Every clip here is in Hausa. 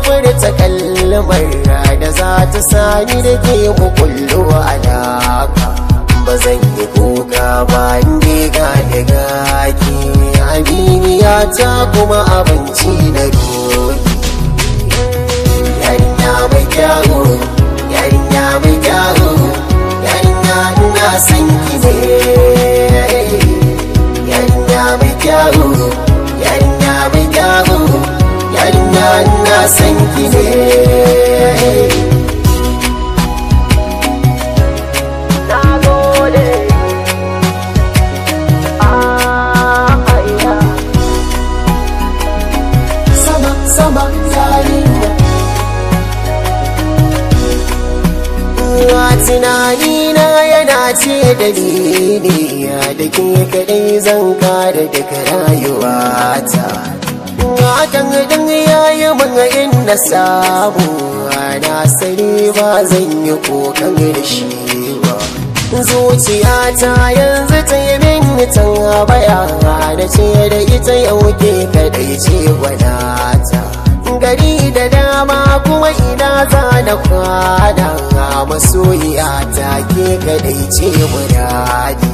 furta kalmar da za ta sani da ke mukullo alaka. Ba zan yi kuka ba inda ga daga ki aminiya ta kuma abinci da doki. Yarinya mai kyawu, yarinya mai kyawu, yarinya ina san ki ne. Yarinya mai kyawu, yarinya mai kyawu, yarinya ina san ki ne. Tunanina yana ce dalili da ke kadai zan kare daga rayuwata. Hakan dan yayi min in na samu na sani ba zan yi kokan da shi ba. Zuciyata yanzu ta yi min tambaya da ce da ita yau ke kadai ce gwanata. Gari da dama kuma ina za na kwana, masoyiya ta ke kadai ce muradi.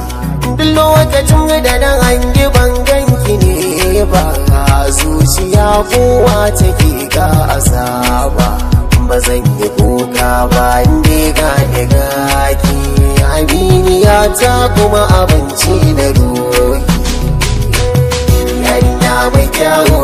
Duk lokacin da na hangi banganki ne ba, zuciya kowa take ga azaba. Ba zan yi kuka ba inda ga daga ki aminiya ta kuma abinci na ruhi. Yarinya mai kyawu,